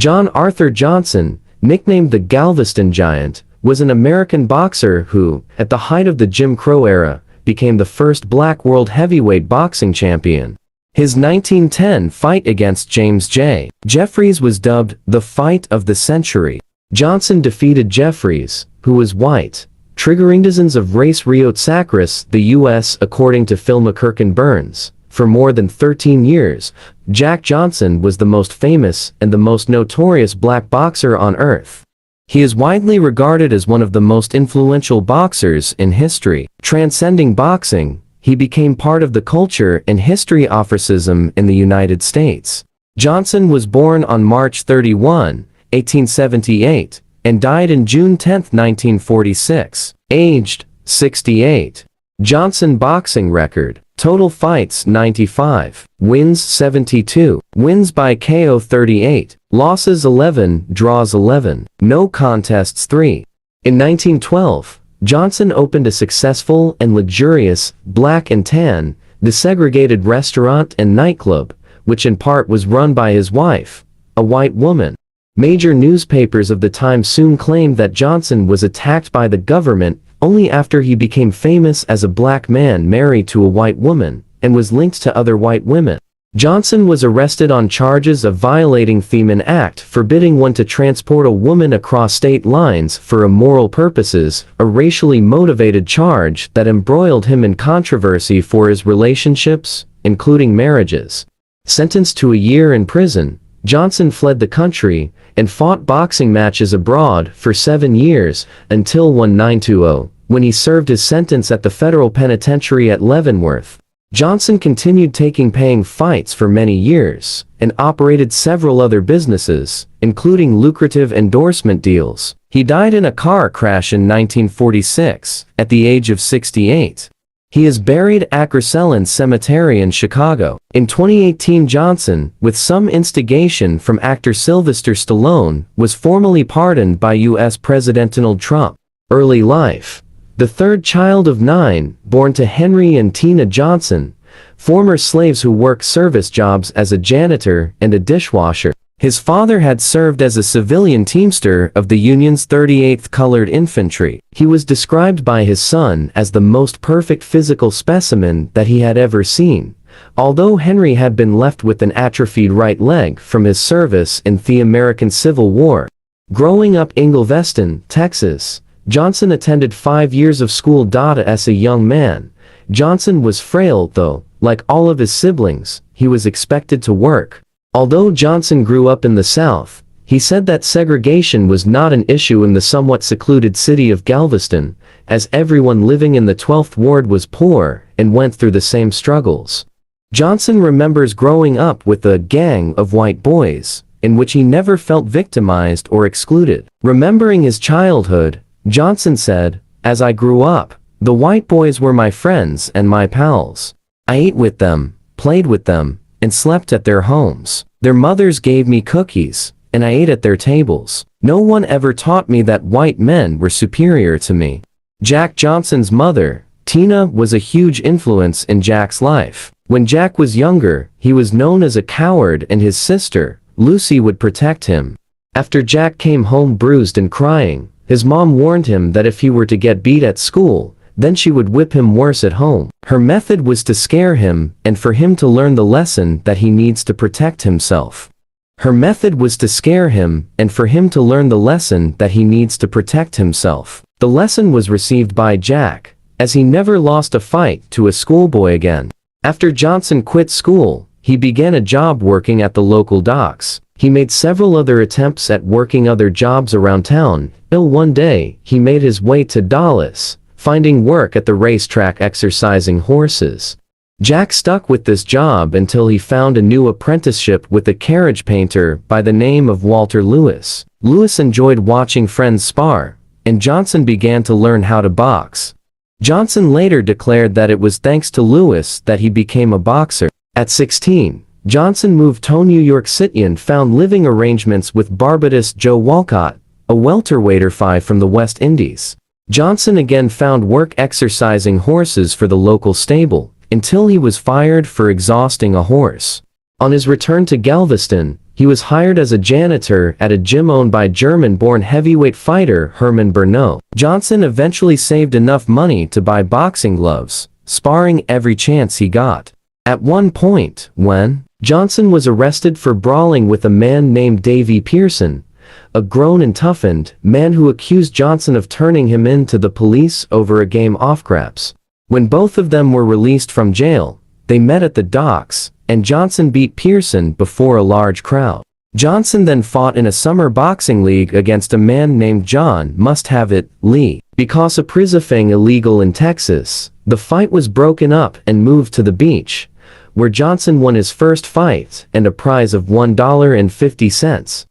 John Arthur Johnson, nicknamed the Galveston Giant, was an American boxer who, at the height of the Jim Crow era, became the first black world heavyweight boxing champion. His 1910 fight against James J. Jeffries was dubbed the fight of the century. Johnson defeated Jeffries, who was white, triggering dozens of race riots across the U.S. According to Phil McKirkin Burns, for more than 13 years, Jack Johnson was the most famous and the most notorious black boxer on earth. He is widely regarded as one of the most influential boxers in history. Transcending boxing, he became part of the culture and history of racism in the United States. Johnson was born on March 31, 1878, and died in June 10, 1946, aged 68. Johnson boxing record: total fights 95, wins 72, wins by KO 38, losses 11, draws 11, no contests 3. In 1912, Johnson opened a successful and luxurious Black and Tan, desegregated restaurant and nightclub, which in part was run by his wife, a white woman. Major newspapers of the time soon claimed that Johnson was attacked by the government only after he became famous as a black man married to a white woman, and was linked to other white women. Johnson was arrested on charges of violating Femin Act forbidding one to transport a woman across state lines for immoral purposes, a racially motivated charge that embroiled him in controversy for his relationships, including marriages. Sentenced to a year in prison, Johnson fled the country and fought boxing matches abroad for 7 years until 1920, when he served his sentence at the federal penitentiary at Leavenworth. Johnson continued paying fights for many years, and operated several other businesses, including lucrative endorsement deals. He died in a car crash in 1946, at the age of 68. He is buried at Graceland Cemetery in Chicago. In 2018, Johnson, with some instigation from actor Sylvester Stallone, was formally pardoned by U.S. President Donald Trump. Early life: the third child of 9, born to Henry and Tina Johnson, former slaves who worked service jobs as a janitor and a dishwasher. His father had served as a civilian teamster of the Union's 38th Colored Infantry. He was described by his son as the most perfect physical specimen that he had ever seen, although Henry had been left with an atrophied right leg from his service in the American Civil War. Growing up in Galveston, Texas, Johnson attended 5 years of school. As a young man, Johnson was frail though, like all of his siblings, he was expected to work. Although Johnson grew up in the South, he said that segregation was not an issue in the somewhat secluded city of Galveston, as everyone living in the 12th Ward was poor and went through the same struggles. Johnson remembers growing up with a gang of white boys, in which he never felt victimized or excluded. Remembering his childhood, Johnson said, "As I grew up, the white boys were my friends and my pals. I ate with them, played with them, and slept at their homes. Their mothers gave me cookies, and I ate at their tables. No one ever taught me that white men were superior to me." Jack Johnson's mother, Tina, was a huge influence in Jack's life. When Jack was younger, he was known as a coward and his sister, Lucy, would protect him. After Jack came home bruised and crying, his mom warned him that if he were to get beat at school, then she would whip him worse at home. Her method was to scare him and for him to learn the lesson that he needs to protect himself. The lesson was received by Jack, as he never lost a fight to a schoolboy again. After Johnson quit school, he began a job working at the local docks. He made several other attempts at working other jobs around town, till one day, he made his way to Dallas, finding work at the racetrack exercising horses. Jack stuck with this job until he found a new apprenticeship with a carriage painter by the name of Walter Lewis. Lewis enjoyed watching friends spar, and Johnson began to learn how to box. Johnson later declared that it was thanks to Lewis that he became a boxer. At 16, Johnson moved to New York City and found living arrangements with Barbados Joe Walcott, a welterweighter from the West Indies. Johnson again found work exercising horses for the local stable, until he was fired for exhausting a horse. On his return to Galveston, he was hired as a janitor at a gym owned by German-born heavyweight fighter Herman Bernot. Johnson eventually saved enough money to buy boxing gloves, sparring every chance he got. At one point, when Johnson was arrested for brawling with a man named Davy Pearson, a grown and toughened man who accused Johnson of turning him in to the police over a game of craps. When both of them were released from jail, they met at the docks, and Johnson beat Pearson before a large crowd. Johnson then fought in a summer boxing league against a man named John Must-Have-It Lee. Because of prisifying illegal in Texas, the fight was broken up and moved to the beach, where Johnson won his first fight and a prize of $1.50.